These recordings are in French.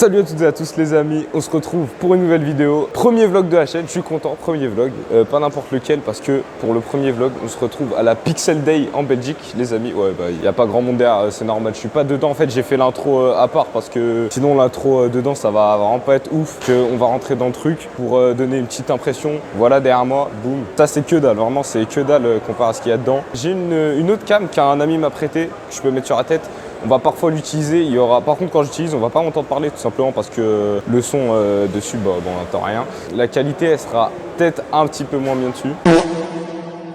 Salut à toutes et à tous les amis, on se retrouve pour une nouvelle vidéo. Premier vlog de la chaîne, je suis content, premier vlog, pas n'importe lequel parce que pour le premier vlog, on se retrouve à la Pixel Day en Belgique, les amis. Ouais, bah, il n'y a pas grand monde derrière, c'est normal, je suis pas dedans. En fait, j'ai fait l'intro à part parce que sinon l'intro dedans, ça va vraiment pas être ouf. On va rentrer dans le truc pour donner une petite impression. Voilà derrière moi, boum. Ça, c'est que dalle, vraiment, c'est que dalle comparé à ce qu'il y a dedans. J'ai une autre cam qu'un ami m'a prêté, que je peux mettre sur la tête. On va parfois l'utiliser, il y aura, par contre quand j'utilise, on va pas m'entendre parler tout simplement parce que le son dessus, bon, on n'entend rien. La qualité, elle sera peut-être un petit peu moins bien dessus.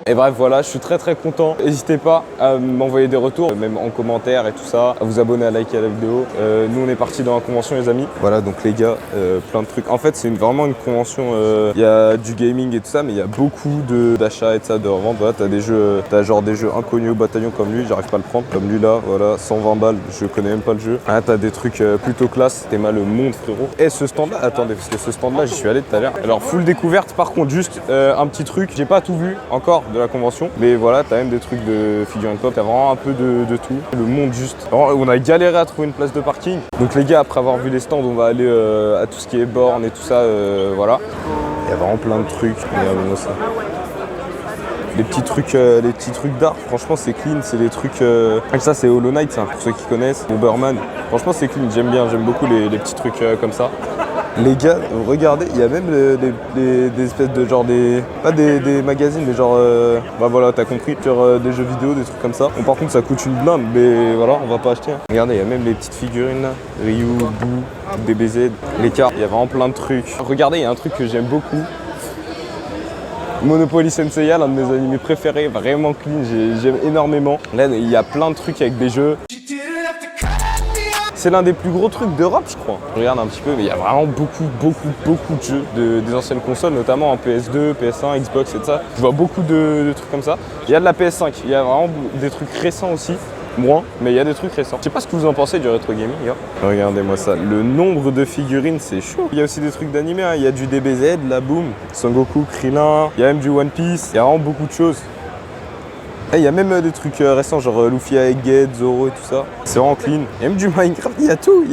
Et bref, voilà, je suis très content. N'hésitez pas à m'envoyer des retours, même en commentaire et tout ça, à vous abonner, à liker la vidéo. Nous, on est partis dans la convention, les amis. Voilà, donc les gars, plein de trucs. En fait, c'est vraiment une convention. Il y a du gaming et tout ça, mais il y a beaucoup d'achats et de ça, de revente. Voilà, t'as des jeux, t'as genre des jeux inconnus au bataillon comme lui, j'arrive pas à le prendre. Comme lui là, voilà, 120 balles, je connais même pas le jeu. Ah, t'as des trucs plutôt classe, c'était mal le monde, frérot. Et ce stand-là, attendez, parce que ce stand-là, j'y suis allé tout à l'heure. Alors, full découverte, par contre, juste un petit truc, j'ai pas tout vu encore de la convention, mais voilà, t'as même des trucs de figurines pop, t'as vraiment un peu de tout. Le monde juste. Alors, on a galéré à trouver une place de parking. Donc les gars, après avoir vu les stands, on va aller à tout ce qui est bornes et tout ça, voilà. Il y a vraiment plein de trucs. Regardez-moi ça. Les petits trucs d'art, franchement c'est clean, c'est des trucs... Ça c'est Hollow Knight, ça, pour ceux qui connaissent, Bomberman. Franchement c'est clean, j'aime bien, j'aime beaucoup les petits trucs comme ça. Les gars, regardez, il y a même des espèces de genre pas des magazines, mais genre... bah voilà, t'as compris, sur des jeux vidéo, des trucs comme ça. Bon, par contre ça coûte une blinde, mais voilà, on va pas acheter. Hein. Regardez, il y a même les petites figurines là, Ryu, Boo, DBZ, les cartes, il y a vraiment plein de trucs. Regardez, il y a un truc que j'aime beaucoup. Monopoly Senseiya, l'un de mes animés préférés, vraiment clean, j'aime énormément. Là, il y a plein de trucs avec des jeux. C'est l'un des plus gros trucs d'Europe, je crois. Je regarde un petit peu, mais il y a vraiment beaucoup de jeux des anciennes consoles, notamment en PS2, PS1, Xbox et tout ça. Je vois beaucoup de trucs comme ça. Il y a de la PS5, il y a vraiment des trucs récents aussi. Moins, mais il y a des trucs récents. Je sais pas ce que vous en pensez du rétro gaming, gars. Regardez-moi ça, le nombre de figurines, c'est chaud. Il y a aussi des trucs d'animé, hein. Il y a du DBZ, la Boom, Son Goku, Krillin, il y a même du One Piece, il y a vraiment beaucoup de choses. Et il y a même des trucs récents, genre Luffy avec Ged, Zoro et tout ça. C'est vraiment clean. Il y a même du Minecraft, il y a tout.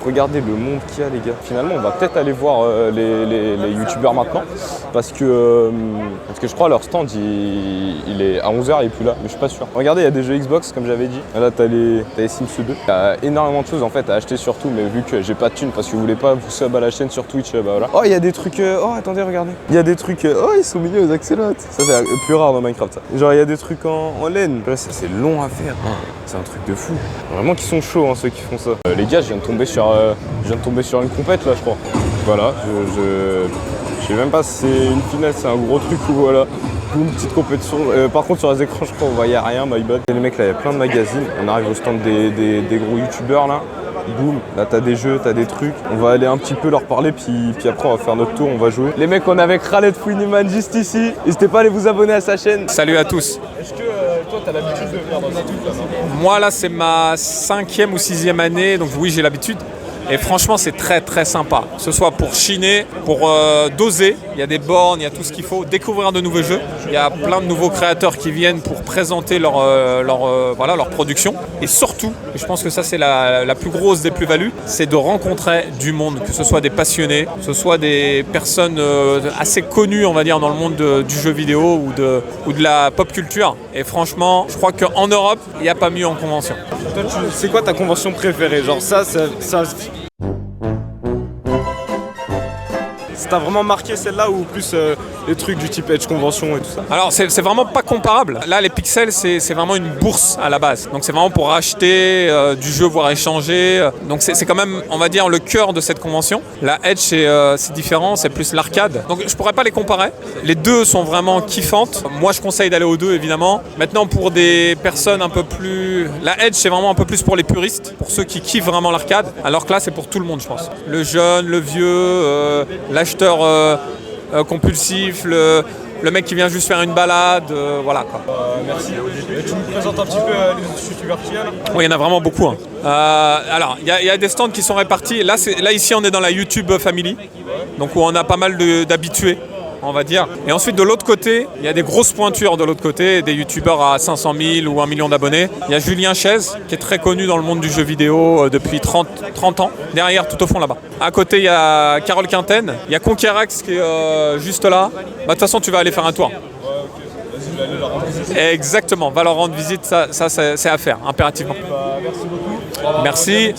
Regardez le monde qu'il y a, les gars. Finalement, on va peut-être aller voir les youtubeurs maintenant. Parce que je crois leur stand, il est à 11h, il est plus là, mais je suis pas sûr. Regardez, il y a des jeux Xbox, comme j'avais dit. Là, t'as les Sims 2. Il y a énormément de choses en fait à acheter surtout, mais vu que j'ai pas de thunes parce que vous voulez pas vous sub à la chaîne sur Twitch, bah voilà. Oh, il y a des trucs... oh, attendez, regardez. Il y a des trucs... oh, ils sont mignons, les axolotes. Ça, c'est plus rare dans Minecraft, ça. Genre, il y a des trucs en laine. Là, ça, c'est long à faire. C'est un truc de fou. Vraiment qu'ils sont chauds, hein, ceux qui font ça. Les gars, je viens de tomber sur une compète, là, je crois. Voilà, je sais même pas si c'est une finale, c'est un gros truc ou voilà. Une petite compétition. Par contre, sur les écrans, je crois, on voyait rien, my bad. Et les mecs, là, il y a plein de magazines. On arrive au stand des gros youtubeurs, là. Boum, là t'as des jeux, t'as des trucs. On va aller un petit peu leur parler, puis après on va faire notre tour, on va jouer. Les mecs, on est avec Khaled Fouiniman juste ici. N'hésitez pas à aller vous abonner à sa chaîne. Salut à tous. Est-ce que toi t'as l'habitude de venir dans ces trucs là, non? Moi là c'est ma 5e ou 6e année, donc oui j'ai l'habitude. Et franchement c'est très sympa, que ce soit pour chiner, pour doser, il y a des bornes, il y a tout ce qu'il faut, découvrir de nouveaux jeux. Il y a plein de nouveaux créateurs qui viennent pour présenter leur production. Et surtout, et je pense que ça c'est la plus grosse des plus-values, c'est de rencontrer du monde, que ce soit des passionnés, que ce soit des personnes assez connues on va dire dans le monde du jeu vidéo ou de la pop culture. Et franchement, je crois qu'en Europe, il n'y a pas mieux en convention. Toi, c'est quoi ta convention préférée? Genre ça t'as vraiment marqué celle-là ou plus les trucs du type Edge Convention et tout ça? Alors c'est vraiment pas comparable. Là les pixels c'est vraiment une bourse à la base. Donc c'est vraiment pour acheter du jeu, voire échanger. Donc c'est quand même on va dire le cœur de cette convention. La Edge c'est différent, c'est plus l'arcade. Donc je pourrais pas les comparer. Les deux sont vraiment kiffantes. Moi je conseille d'aller aux deux évidemment. Maintenant pour des personnes un peu plus... La Edge c'est vraiment un peu plus pour les puristes, pour ceux qui kiffent vraiment l'arcade. Alors que là c'est pour tout le monde je pense. Le jeune, le vieux, l'acheteur compulsif, le mec qui vient juste faire une balade, voilà quoi. Merci. Tu nous présentes un petit peu les autres youtubeurs qu'il y a là? Oui, il y en a vraiment beaucoup. Hein. Alors, il y a des stands qui sont répartis. Là, ici, on est dans la YouTube Family, donc où on a pas mal d'habitués. on va dire. Et ensuite, de l'autre côté, il y a des grosses pointures de l'autre côté, des youtubeurs à 500 000 ou 1 million d'abonnés. Il y a Julien Chaise, qui est très connu dans le monde du jeu vidéo depuis 30 ans, derrière, tout au fond là-bas. À côté, il y a Carole Quinten, il y a Conquerax qui est juste là. De toute façon, tu vas aller faire un tour. Je vais aller leur rendre visite. Exactement, va leur rendre visite, ça c'est à faire, impérativement. Merci beaucoup. Merci,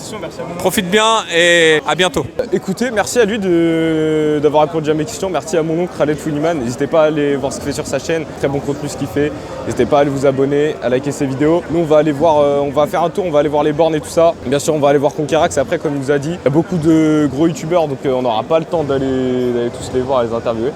profite bien et à bientôt. Écoutez, merci à lui d'avoir répondu à mes questions. Merci à mon oncle Khaled Fouliman. N'hésitez pas à aller voir ce qu'il fait sur sa chaîne. Très bon contenu ce qu'il fait. N'hésitez pas à aller vous abonner, à liker ses vidéos. Nous on va aller voir, on va faire un tour, on va aller voir les bornes et tout ça. Bien sûr on va aller voir Conquerax. Après comme il nous a dit, il y a beaucoup de gros youtubeurs donc on n'aura pas le temps d'aller tous les voir et les interviewer.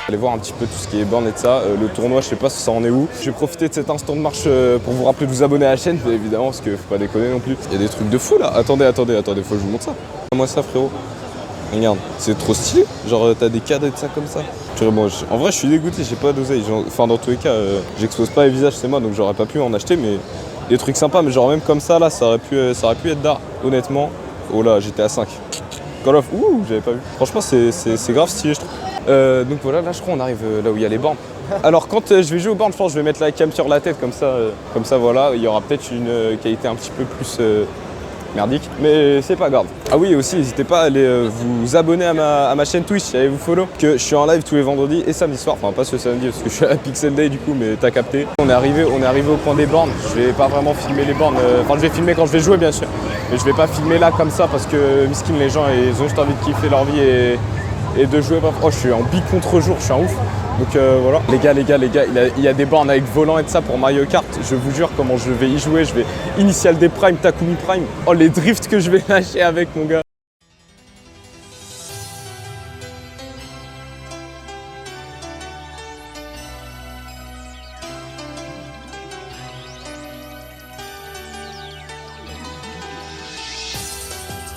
Allez voir un petit peu tout ce qui est borne et de ça. Le tournoi, je sais pas si ça en est où. Je vais profiter de cet instant de marche pour vous rappeler de vous abonner à la chaîne, évidemment, parce qu'il faut pas déconner non plus. Il y a des trucs de fou là. Attendez, faut que je vous montre ça. Moi ça frérot. Regarde, c'est trop stylé. Genre t'as des cadres et de ça comme ça. Bon, en vrai je suis dégoûté, j'ai pas d'oseille. Enfin dans tous les cas, j'expose pas les visages, c'est moi, donc j'aurais pas pu en acheter, mais des trucs sympas, mais genre même comme ça là, ça aurait pu être d'art, honnêtement. Oh là, j'étais à 5. Call of, j'avais pas vu. Franchement c'est grave stylé je trouve. Donc voilà, là je crois on arrive là où il y a les bornes. Alors quand je vais jouer aux bornes, je pense que je vais mettre la cam sur la tête comme ça voilà, il y aura peut-être une qualité un petit peu plus merdique, mais c'est pas grave. Ah oui, aussi n'hésitez pas à aller vous abonner à ma chaîne Twitch, allez vous follow, que je suis en live tous les vendredis et samedi soir, enfin pas ce samedi parce que je suis à la Pixel Day du coup, mais t'as capté. On est arrivé au point des bornes, je vais pas vraiment filmer les bornes, enfin je vais filmer quand je vais jouer bien sûr, mais je vais pas filmer là comme ça parce que miskin les gens ils ont juste envie de kiffer leur vie et de jouer. Oh, je suis en bi contre jour, je suis un ouf. Donc voilà. Les gars, il y a des bornes avec volant et de ça pour Mario Kart. Je vous jure comment je vais y jouer. Je vais Initial D Prime, Takumi Prime. Oh, les drifts que je vais lâcher avec mon gars.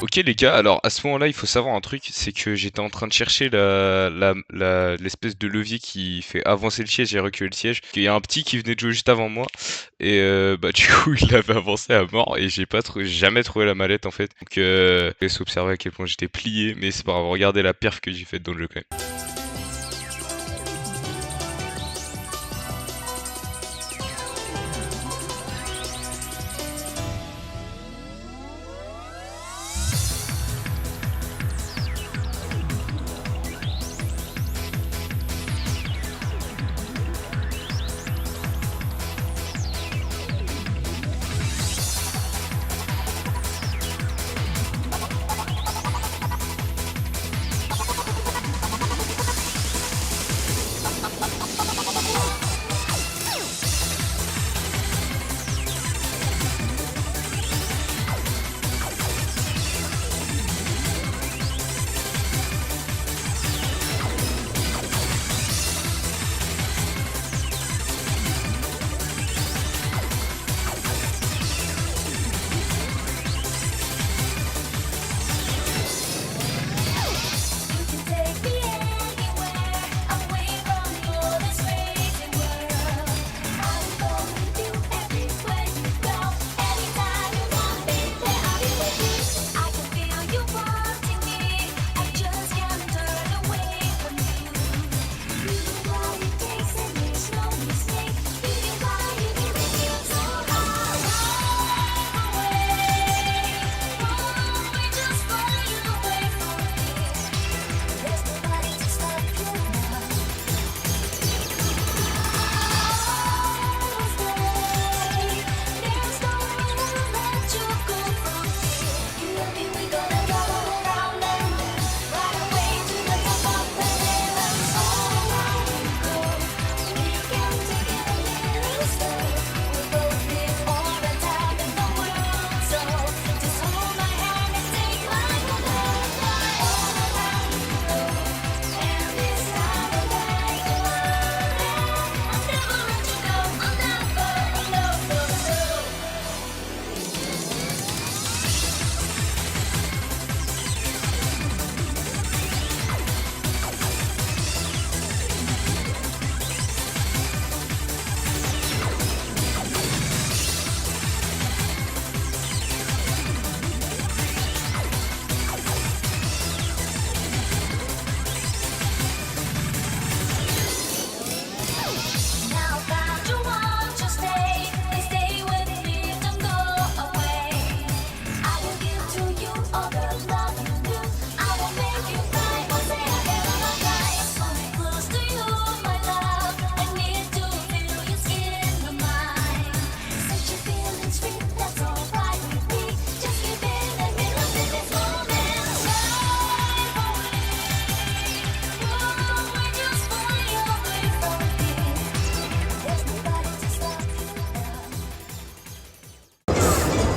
Ok les gars, alors à ce moment-là, il faut savoir un truc, c'est que j'étais en train de chercher l'espèce de levier qui fait avancer le siège et reculer le siège. Il y a un petit qui venait de jouer juste avant moi, et bah du coup il avait avancé à mort et j'ai jamais trouvé la mallette en fait. Donc je laisse observer à quel point j'étais plié, mais c'est pas grave, regardez la perf que j'ai faite dans le jeu quand même.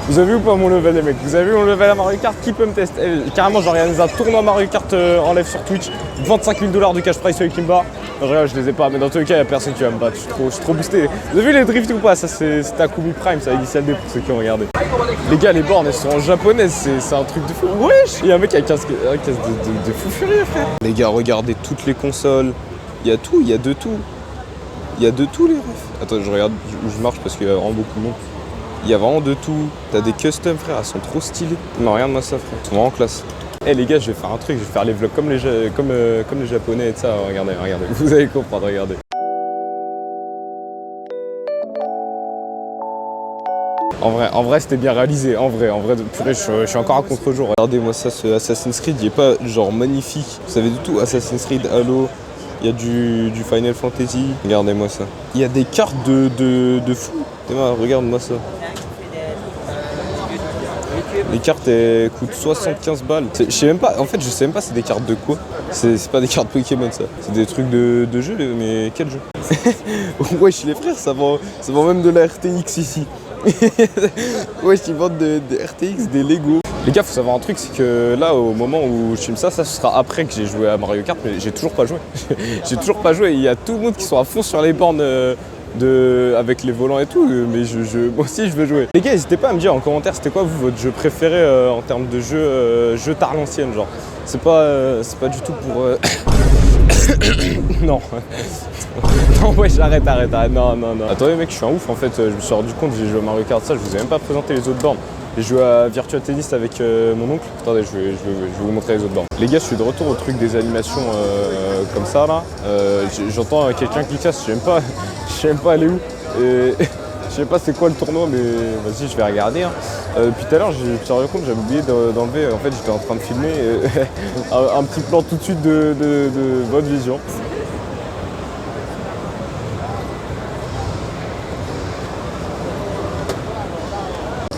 Vous avez vu ou pas mon level les mecs? Vous avez vu mon level à Mario Kart? Qui peut me tester? Carrément j'organise un tournoi Mario Kart en live sur Twitch. 25 000 $ de cash prize avec Kimba. Non, je les ai pas, mais dans tous les cas, il n'y a personne qui va me battre. Je suis trop boosté. Vous avez vu les drifts ou pas? Ça, c'est Takumi Prime, ça Initial D pour ceux qui ont regardé. Les gars, les bornes, elles sont en japonaise, c'est un truc de fou. Wesh! Il y a un mec qui a un casque de fou furieux, frère. Les gars, regardez toutes les consoles. Il y a tout, il y a de tout. Il y a de tout, les refs. Attends, je regarde où je marche parce qu'il y a vraiment beaucoup de monde. Il y a vraiment de tout. T'as des customs, frère, elles sont trop stylées. Non, regarde-moi ça, frère. Ils sont vraiment classe. Eh les gars, je vais faire un truc, je vais faire les vlogs comme les japonais et ça. Regardez. Vous allez comprendre, regardez. En vrai, c'était bien réalisé. En vrai, purée, je suis encore à contre-jour. Regardez-moi ça, ce Assassin's Creed, il est pas genre magnifique. Vous savez du tout, Assassin's Creed, Halo. Il y a du Final Fantasy. Regardez-moi ça. Il y a des cartes de fou. Regarde-moi ça. Les cartes elles coûtent 75 balles. Je sais même pas, en fait je sais même pas c'est des cartes de quoi. C'est pas des cartes Pokémon ça. C'est des trucs de jeu, mais quel jeu? Wesh les frères, ça vend même de la RTX ici. Wesh ils vendent des RTX, des Lego. Les gars, faut savoir un truc, c'est que là au moment où je filme ça ce sera après que j'ai joué à Mario Kart, mais j'ai toujours pas joué. J'ai toujours pas joué, il y a tout le monde qui sont à fond sur les bornes avec les volants et tout, mais moi aussi je veux jouer. Les gars, n'hésitez pas à me dire en commentaire c'était quoi vous votre jeu préféré en termes de jeu tard l'ancienne, genre. C'est pas du tout pour non. Non ouais j'arrête, non. Attendez mec, je suis un ouf en fait, je me suis rendu compte, j'ai joué à Mario Kart ça, je vous ai même pas présenté les autres bornes. J'ai joué à Virtua Tennis avec mon oncle. Attendez, je vais vous montrer les autres bornes. Les gars, je suis de retour au truc des animations comme ça là. J'entends quelqu'un qui casse, je sais même pas aller où. Et je sais pas c'est quoi le tournoi, mais vas-y, je vais regarder. Hein. Puis tout à l'heure, je me suis rendu compte, j'avais oublié d'enlever. En fait, j'étais en train de filmer un petit plan tout de suite de votre vision.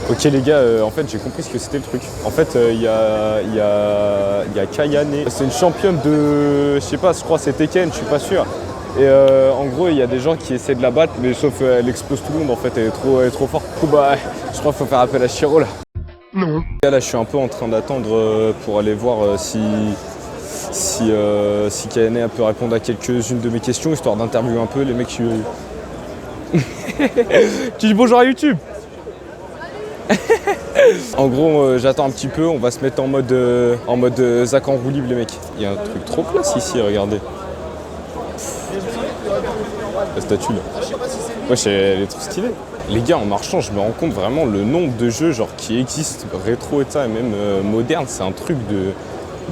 Ok les gars, en fait j'ai compris ce que c'était le truc. En fait il y a Kayane, c'est une championne de, je sais pas, je crois c'est Tekken, je suis pas sûr. Et en gros il y a des gens qui essaient de la battre, mais sauf elle explose tout le monde en fait, elle est trop forte. Du coup bah je crois qu'il faut faire appel à Shiro là. Non. Là je suis un peu en train d'attendre pour aller voir si Kayane peut répondre à quelques-unes de mes questions, histoire d'interviewer un peu les mecs. Tu dis bonjour à YouTube. En gros, j'attends un petit peu, on va se mettre en mode Zach en roue libre les mecs. Il y a un truc trop classe ici, regardez. La statue là. Wesh, elle est trop stylée. Les gars, en marchant, je me rends compte vraiment le nombre de jeux genre qui existent, rétro et ça, et même moderne, c'est un truc de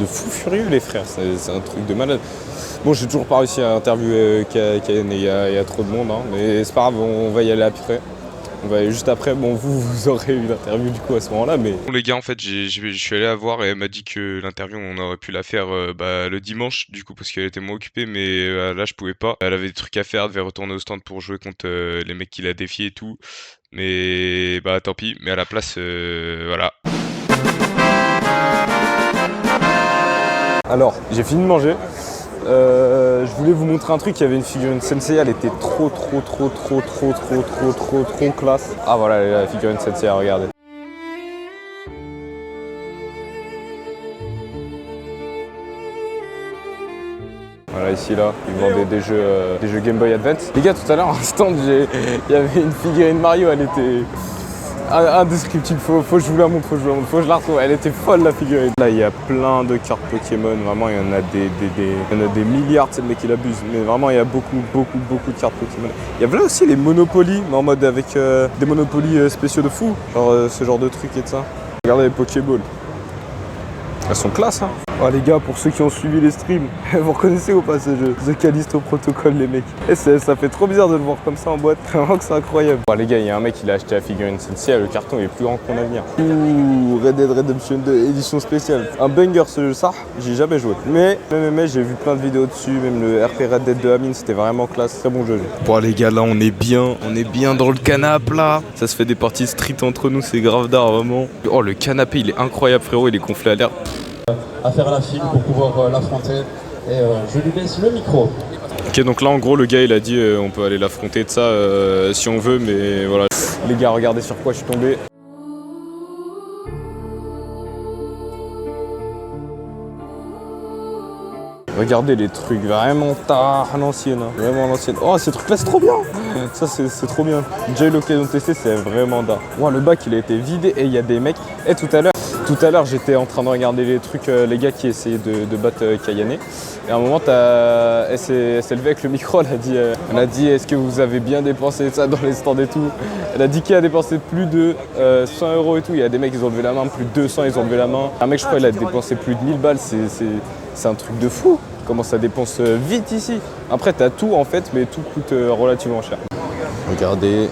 fou furieux les frères, c'est un truc de malade. Bon, j'ai toujours pas réussi à interviewer Kayane, il y a trop de monde, hein, mais c'est pas grave, on va y aller après. On va aller juste après, bon vous aurez une interview du coup à ce moment là mais... Bon les gars en fait je suis allé la voir et elle m'a dit que l'interview on aurait pu la faire le dimanche du coup parce qu'elle était moins occupée mais là je pouvais pas. Elle avait des trucs à faire, elle devait retourner au stand pour jouer contre les mecs qui la défiaient et tout. Mais bah tant pis, mais à la place voilà. Alors j'ai fini de manger. Je voulais vous montrer un truc, il y avait une figurine Sensei, elle était trop classe. Ah voilà la figurine Sensei, regardez. Voilà ici là, ils vendaient des jeux Game Boy Advance. Les gars tout à l'heure, à un stand, il y avait une figurine Mario, elle était indescriptible, faut que je vous la montre, faut que je la retrouve, elle était folle la figurine. Là il y a plein de cartes Pokémon, vraiment il y en a des milliards, c'est le mec qui l'abuse, mais vraiment il y a beaucoup de cartes Pokémon. Il y a là aussi les Monopoly, mais en mode avec des Monopoly spéciaux de fou, genre ce genre de trucs et de ça. Regardez les Pokéballs. Elles sont classe hein. Oh les gars, pour ceux qui ont suivi les streams, vous reconnaissez ou pas ce jeu? The Callisto Protocol les mecs. Et ça fait trop bizarre de le voir comme ça en boîte, vraiment que c'est incroyable. Bon les gars, il y a un mec il a acheté la figurine Sensei, le carton est plus grand qu'on a venir. Ouh, Red Dead Redemption 2 édition spéciale. Un banger ce jeu, ça, j'ai jamais joué. Mais j'ai vu plein de vidéos dessus, même le RP Red Dead de Amine, c'était vraiment classe, très bon jeu. Bon les gars, là on est bien dans le canapé là. Ça se fait des parties street entre nous, c'est grave d'art vraiment. Oh le canapé il est incroyable frérot, il est gonflé à l'air. À faire la file pour pouvoir l'affronter et je lui laisse le micro. Ok donc là en gros le gars il a dit on peut aller l'affronter de ça si on veut mais voilà. Les gars regardez sur quoi je suis tombé. Regardez les trucs vraiment tard à l'ancienne, hein. Vraiment à l'ancienne. Oh, ces trucs là c'est trop bien. Ça c'est trop bien. J'ai eu l'occasion de tester, c'est vraiment dingue. Wow, le bac il a été vidé et il y a des mecs. Et tout à l'heure j'étais en train de regarder les trucs, les gars qui essayaient de battre Kayane. Et à un moment elle s'est levée avec le micro, elle a dit est-ce que vous avez bien dépensé ça dans les stands et tout. Elle a dit qu'il a dépensé plus de 100 € et tout. Il y a des mecs qui ont levé la main, plus de 200 ils ont levé la main. Un mec je crois il a dépensé plus de 1000 balles, c'est un truc de fou. Comment ça dépense vite ici. Après t'as tout en fait, mais tout coûte relativement cher. Regardez,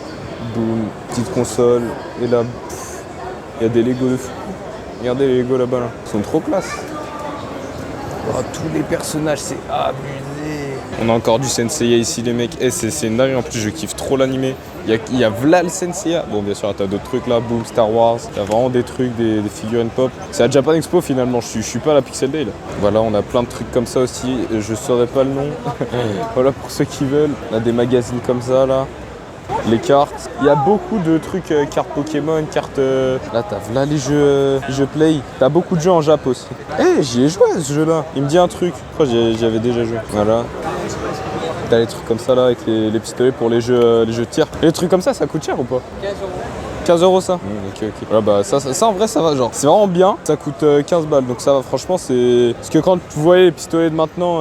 boum, petite console, et là, il y a des Lego de fou. Regardez les Lego là-bas, là. Ils sont trop classe. Oh, tous les personnages, c'est abusé. On a encore du Senseiya ici les mecs. Et c'est une dinguerie, en plus je kiffe trop l'animé. Il y a Vla le Senseiya. Bon bien sûr t'as d'autres trucs là, boom, Star Wars. Il y a vraiment des trucs, des figurines pop. C'est à Japan Expo finalement, je suis pas à la Pixel Day là. Voilà, on a plein de trucs comme ça aussi. Je saurais pas le nom. Voilà pour ceux qui veulent. On a des magazines comme ça là. Les cartes, il y a beaucoup de trucs, cartes Pokémon, cartes... Là t'as là les jeux Play, t'as beaucoup de jeux en Jap aussi. J'y ai joué à ce jeu là, il me dit un truc, je crois que j'y avais déjà joué. Voilà. T'as les trucs comme ça là avec les pistolets pour les jeux de tir. Et les trucs comme ça coûte cher ou pas? 15 € ça. Ok. Voilà, bah ça en vrai ça va, genre c'est vraiment bien, ça coûte 15 balles donc ça va, franchement c'est... Parce que quand vous voyez les pistolets de maintenant,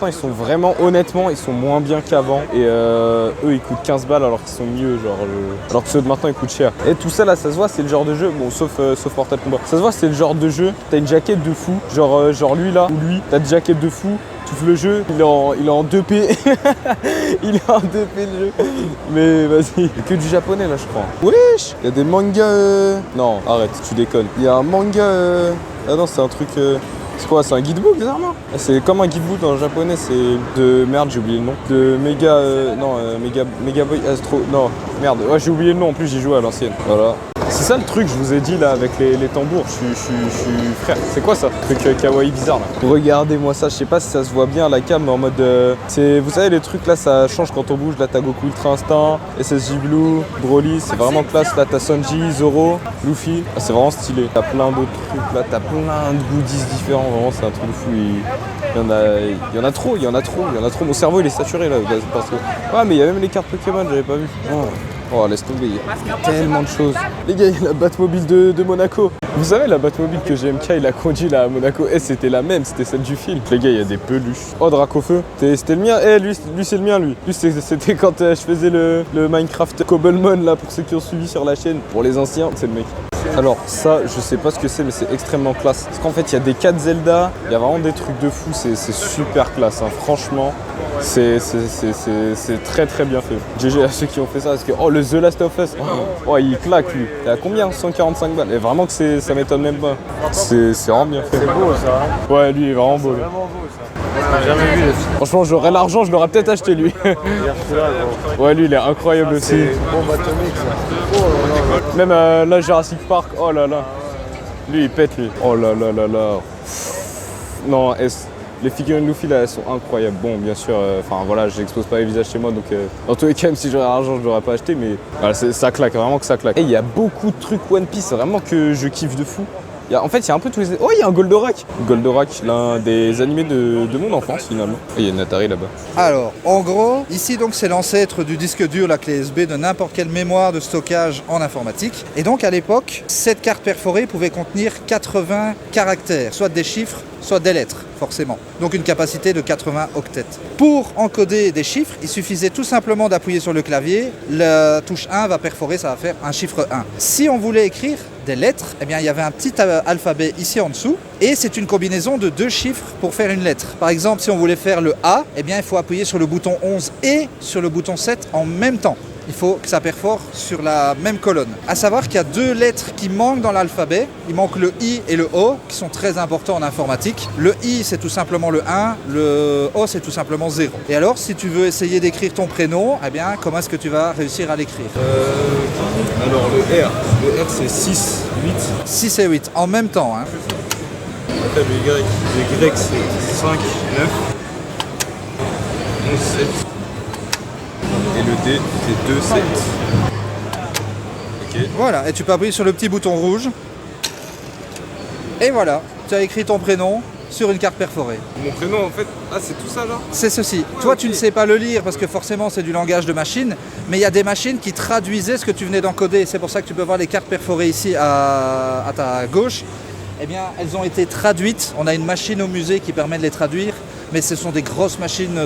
ils sont vraiment, honnêtement, ils sont moins bien qu'avant. Et eux ils coûtent 15 balles alors qu'ils sont mieux, genre alors que ceux de maintenant ils coûtent cher. Et tout ça là ça se voit, c'est le genre de jeu, bon sauf Mortal Kombat. Ça se voit, c'est le genre de jeu, t'as une jaquette de fou, genre lui là, ou lui, t'as une jaquette de fou. Tout le jeu, il est en 2P. Il est en 2P le jeu. Mais vas-y. Il y a que du japonais là je crois. Wesh. Il y a des mangas. Non, arrête, tu déconnes. Il y a un manga. Ah non, c'est un truc. C'est quoi? C'est un guidebook bizarrement? C'est comme un guidebook dans le japonais, c'est de. Merde, j'ai oublié le nom. De Mega. Mega Boy Astro. Non, merde. Ouais, j'ai oublié le nom, en plus j'ai joué à l'ancienne. Voilà. C'est ça le truc, je vous ai dit là avec les tambours, je suis frère. C'est quoi ça? Truc kawaii bizarre là. Regardez-moi ça, je sais pas si ça se voit bien à la cam, mais en mode vous savez les trucs là ça change quand on bouge. Là t'as Goku Ultra Instinct, SSJ Blue, Broly, c'est vraiment classe. Là t'as Sanji, Zoro, Luffy, ah, c'est vraiment stylé. T'as plein d'autres trucs là, t'as plein de goodies différents, vraiment c'est un truc de fou. Il y en a trop. Mon cerveau il est saturé là parce que... Ouais mais il y a même les cartes Pokémon, j'avais pas vu. Oh laisse tomber, il y a tellement de choses. Les gars, il y a la Batmobile de Monaco. Vous savez la Batmobile que GMK il a conduit là à Monaco, c'était la même, c'était celle du film. Les gars, il y a des peluches. Oh Dracofeu, c'était le mien. Lui c'est le mien lui. Lui c'était quand je faisais le Minecraft Cobblemon là pour ceux qui ont suivi sur la chaîne. Pour les anciens, c'est le mec. Alors ça, je sais pas ce que c'est, mais c'est extrêmement classe. Parce qu'en fait, il y a des 4 Zelda, il y a vraiment des trucs de fou, c'est super classe, hein. Franchement, c'est très très bien fait. GG à ceux qui ont fait ça, parce que le The Last of Us, il claque lui. Il a combien? 145 balles. Et vraiment que ça m'étonne même pas. C'est vraiment bien fait. C'est beau ça, hein? Ouais, lui il est vraiment beau. C'est vraiment beau ça. J'ai jamais vu. Franchement, j'aurais l'argent, je l'aurais peut-être acheté lui. Ouais, lui il est incroyable aussi. C'est une bombe atomique ça. Même là, Jurassic Park, oh là là. Lui il pète lui. Oh là là là là. Non, les figurines Luffy là elles sont incroyables. Bon bien sûr, voilà, j'expose pas les visages chez moi donc dans tous les cas, même si j'aurais l'argent je l'aurais pas acheté, mais voilà, ça claque, vraiment que ça claque. Et il y a beaucoup de trucs One Piece, vraiment que je kiffe de fou. En fait il y a un peu tous les... Oh il y a un Goldorak. Goldorak, l'un des animés de mon enfance finalement. Et il y a une Atari là-bas. Alors en gros, ici donc c'est l'ancêtre du disque dur, la clé USB, de n'importe quelle mémoire de stockage en informatique. Et donc à l'époque, cette carte perforée pouvait contenir 80 caractères, soit des chiffres, soit des lettres, forcément. Donc une capacité de 80 octets. Pour encoder des chiffres, il suffisait tout simplement d'appuyer sur le clavier, la touche 1 va perforer, ça va faire un chiffre 1. Si on voulait écrire des lettres, eh bien il y avait un petit alphabet ici en dessous, et c'est une combinaison de 2 chiffres pour faire une lettre. Par exemple, si on voulait faire le A, eh bien il faut appuyer sur le bouton 11 et sur le bouton 7 en même temps. Il faut que ça perfore sur la même colonne. À savoir qu'il y a 2 lettres qui manquent dans l'alphabet. Il manque le I et le O, qui sont très importants en informatique. Le I, c'est tout simplement le 1, le O, c'est tout simplement 0. Et alors, si tu veux essayer d'écrire ton prénom, eh bien, comment est-ce que tu vas réussir à l'écrire? Alors le R c'est 6, 8. 6 et 8, en même temps, hein. Après le Y c'est 5, 9, 11, 7. Et le D, c'est 2, 7. Ok. Voilà, et tu peux appuyer sur le petit bouton rouge. Et voilà, tu as écrit ton prénom sur une carte perforée. Mon prénom en fait, c'est tout ça là. C'est ceci. Toi, tu ne sais pas le lire parce que forcément c'est du langage de machine, mais il y a des machines qui traduisaient ce que tu venais d'encoder. C'est pour ça que tu peux voir les cartes perforées ici à ta gauche. Eh bien, elles ont été traduites. On a une machine au musée qui permet de les traduire, mais ce sont des grosses machines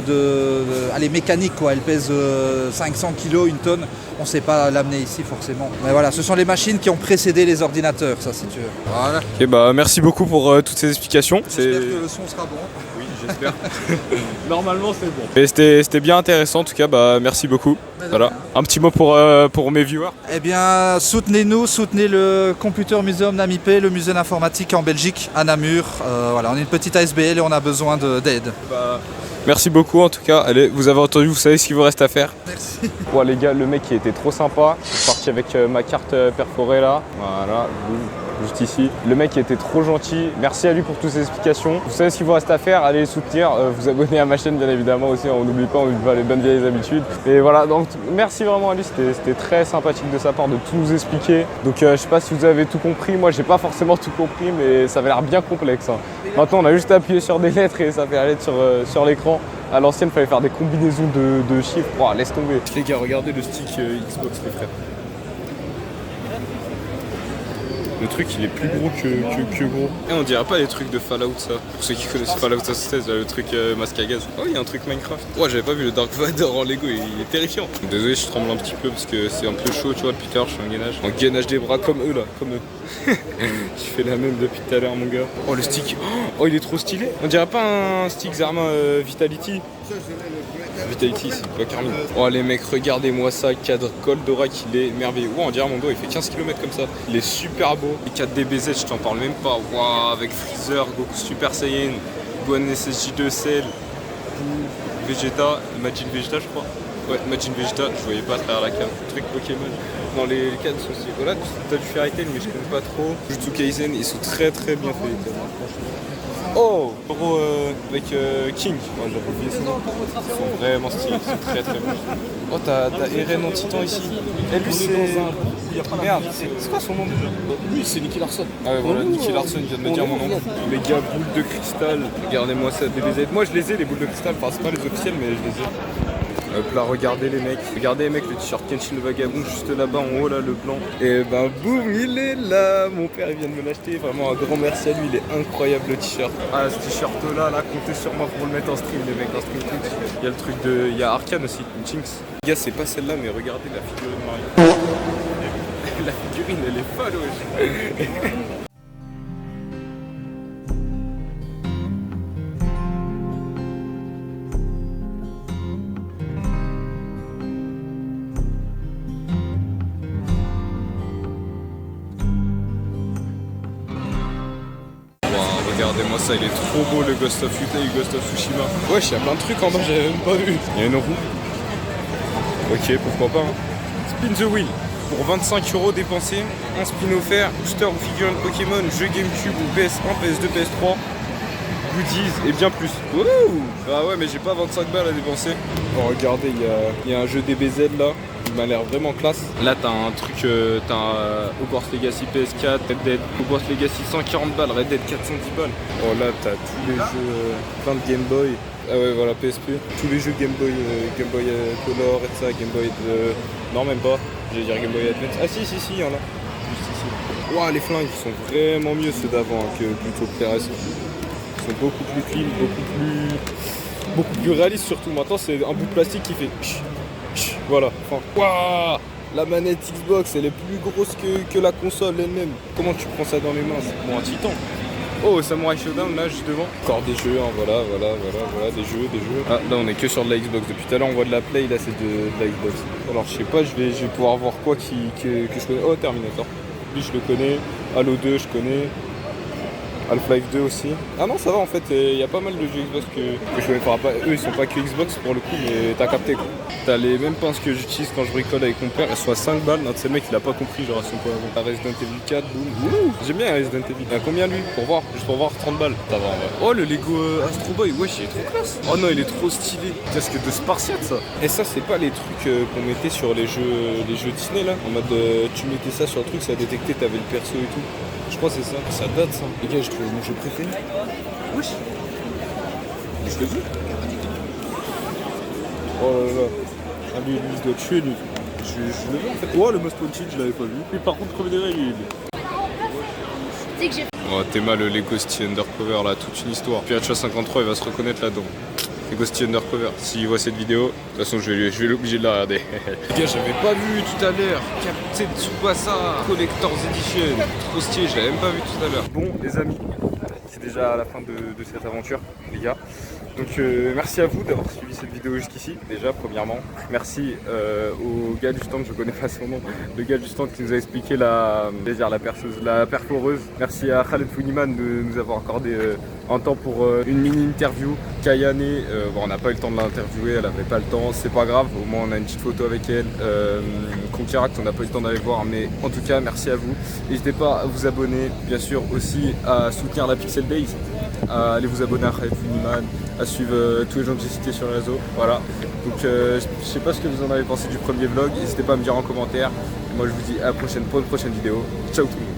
allez, mécaniques quoi. Elles pèsent 500 kg, une tonne. On ne sait pas l'amener ici forcément. Mais voilà, ce sont les machines qui ont précédé les ordinateurs, ça si tu veux. Voilà. Ok, bah merci beaucoup pour toutes ces explications. J'espère que le son sera bon. Oui, j'espère. Normalement, c'est bon. Et c'était bien intéressant, en tout cas, bah merci beaucoup. Voilà. Un petit mot pour mes viewers. Eh bien, soutenez-nous, soutenez le Computer Museum Namipé, le musée d'informatique en Belgique, à Namur. Voilà, on est une petite ASBL et on a besoin d'aide. Merci beaucoup en tout cas. Allez, vous avez entendu, vous savez ce qu'il vous reste à faire. Merci. Bon les gars, le mec il était trop sympa. Je suis parti avec ma carte perforée là. Voilà, boum, juste ici. Le mec il était trop gentil. Merci à lui pour toutes ces explications. Vous savez ce qu'il vous reste à faire. Allez les soutenir, vous abonner à ma chaîne bien évidemment aussi. On n'oublie pas, on oublie les bonnes vieilles habitudes. Et voilà, donc merci vraiment à lui. C'était très sympathique de sa part de tout nous expliquer. Donc je sais pas si vous avez tout compris. Moi j'ai pas forcément tout compris, mais ça avait l'air bien complexe. Hein. Maintenant on a juste appuyé sur des lettres et ça fait aller sur l'écran. À l'ancienne, il fallait faire des combinaisons de chiffres. Oh, laisse tomber. Les gars, regardez le stick Xbox, les frères. Le truc, il est plus gros que gros. Et on dirait pas les trucs de Fallout, ça. Pour ceux qui connaissent Fallout 76, le truc masque à gaz. Oh, il y a un truc Minecraft. Oh, j'avais pas vu le Dark Vador en Lego, il est terrifiant. Désolé, je tremble un petit peu parce que c'est un peu chaud, tu vois, depuis tout à l'heure, je suis en gainage. En gainage des bras comme eux, là, comme eux. Je fais la même depuis tout à l'heure, mon gars. Oh, le stick. Oh, il est trop stylé. On dirait pas un stick Zarma Vitality. Vitality, c'est pas Carmine. Oh les mecs, regardez-moi ça, cadre Goldorak, il est merveilleux. Wow, on dirait mon dos, il fait 15 km comme ça. Il est super beau. Les 4 DBZ, je t'en parle même pas. Wow, avec Freezer, Goku Super Saiyan, Gohan SSJ2 Cell, Vegeta, Majin Vegeta, je crois. Ouais, Majin Vegeta, je voyais pas à travers la cam. Truc Pokémon. Dans les 4 aussi. Voilà, t'as du Fairy Tail, mais je connais pas trop. Jujutsu Kaisen, ils sont très bien faits. Oh, Toro avec King. Ouais, j'avais oublié ça. Ils sont vraiment stylés, ils sont très bons. Oh, t'as Eren en titan ici. Et lui, c'est. Merde, c'est quoi son nom déjà? Lui, c'est Nicky Larson. Ah ouais, voilà, Nicky Larson vient de me dire mon nom. Les gars, boules de cristal. Regardez-moi ça, DBZ. Moi, je les ai, les boules de cristal. Enfin, c'est pas les officielles, mais je les ai. Hop là, regardez les mecs, le t-shirt Kenshin le vagabond juste là-bas en haut, là, le blanc. Et ben boum, il est là. Mon père il vient de me l'acheter, vraiment un grand merci à lui, il est incroyable le t-shirt. Ah, ce t-shirt là, comptez sur moi pour le mettre en stream, les mecs, en stream Twitch. Il y a le truc il y a Arcane aussi, une Jinx. Les gars, c'est pas celle-là, mais regardez la figurine Mario. La figurine elle est folle, wesh. Regardez-moi ça, il est trop beau le Ghost of Utah et Ghost of Tsushima. Wesh, il y a plein de trucs en bas, j'avais même pas vu. Il y a une roue. Ok, pourquoi pas. Hein. Spin the wheel. Pour 25 € dépensés, un spin offert, booster ou figurine Pokémon, jeu GameCube ou PS1, PS2, PS3, goodies et bien plus. Wouh! Ah ouais, mais j'ai pas 25 balles à dépenser. Bon, regardez, il y a un jeu DBZ là. Il m'a l'air vraiment classe. Là, t'as un truc, t'as un Hogwarts Legacy PS4, Red Dead, Hogwarts Legacy 140 balles, Red Dead 410 balles. Oh là, t'as tous les jeux, plein de Game Boy. Ah ouais, voilà, PSP. Tous les jeux Game Boy Color et ça, Game Boy... Non, même pas. J'allais dire Game Boy Advance. Ah si, il y en a. Juste ici. Ouah, les flingues, ils sont vraiment mieux ceux d'avant que plutôt que les restes. Ils sont beaucoup plus clean, beaucoup plus réalistes surtout. Maintenant, c'est un bout de plastique qui fait... Voilà, enfin. Waouh, la manette Xbox, elle est plus grosse que la console elle-même. Comment tu prends ça dans les mains? C'est pour un titan. Oh, Samurai Showdown là, juste devant. Encore des jeux, hein, voilà, des jeux. Ah, là, on est que sur de la Xbox. Depuis tout à l'heure, on voit de la Play, là, c'est de la Xbox. Alors, je sais pas, je vais pouvoir voir quoi que je connais. Oh, Terminator. Lui, je le connais. Halo 2, je connais. Half-Life 2 aussi. Ah non, ça va en fait, il y a pas mal de jeux Xbox que je connais pas. Eux, ils sont pas que Xbox pour le coup, mais t'as capté quoi. T'as les mêmes pinces que j'utilise quand je bricole avec mon père, elles sont à 5 balles. Un de ces mecs, il a pas compris, genre elles sont quoi avant. T'as Resident Evil 4, boum. J'aime bien Resident Evil. Il y a combien lui pour voir? Juste pour voir 30 balles. Ça va en vrai. Oh, le Lego Astro Boy, wesh, il est trop classe. Oh non, il est trop stylé. Qu'est-ce que de Spartiate ça. Et ça, c'est pas les trucs qu'on mettait sur les jeux Disney là. En mode, tu mettais ça sur le truc, ça détectait, t'avais le perso et tout. Je crois que c'est ça. Ça date ça. Les gars, je trouve mon jeu préféré. Wesh. Je te dis. Oh là là. Ah lui, il se doit tuer lui. Je l'ai vu en fait. Oh le Most Wanted, je l'avais pas vu. Mais par contre, premier degré, il est oh, Théma, le Legosti Undercover là, toute une histoire. Piracha 53, il va se reconnaître là-dedans. Legosti Undercover. S'il voit cette vidéo, de toute façon, je vais l'obliger de la regarder. Les gars, j'avais pas vu tout à l'heure. Captain Tsubasa Collector's Edition. Trop stylé, je l'avais même pas vu tout à l'heure. Bon, les amis, c'est déjà la fin de cette aventure, les gars. Donc merci à vous d'avoir suivi cette vidéo jusqu'ici, déjà premièrement. Merci au gars du stand, je connais pas son nom, le gars du stand qui nous a expliqué la perceuse, la perforeuse. Merci à Khaled Founiman de nous avoir accordé un temps pour une mini interview. Kayane, bon, on n'a pas eu le temps de l'interviewer, elle avait pas le temps, c'est pas grave, au moins on a une petite photo avec elle. Conqueract, on n'a pas eu le temps d'aller voir, mais en tout cas merci à vous. N'hésitez pas à vous abonner, bien sûr aussi à soutenir la Pixel Days, à aller vous abonner à Khaled Founiman, à suivre tous les gens que j'ai cités sur les réseaux. Voilà. Donc je sais pas ce que vous en avez pensé du premier vlog. N'hésitez pas à me dire en commentaire. Et moi je vous dis à la prochaine pour une prochaine vidéo. Ciao tout le monde.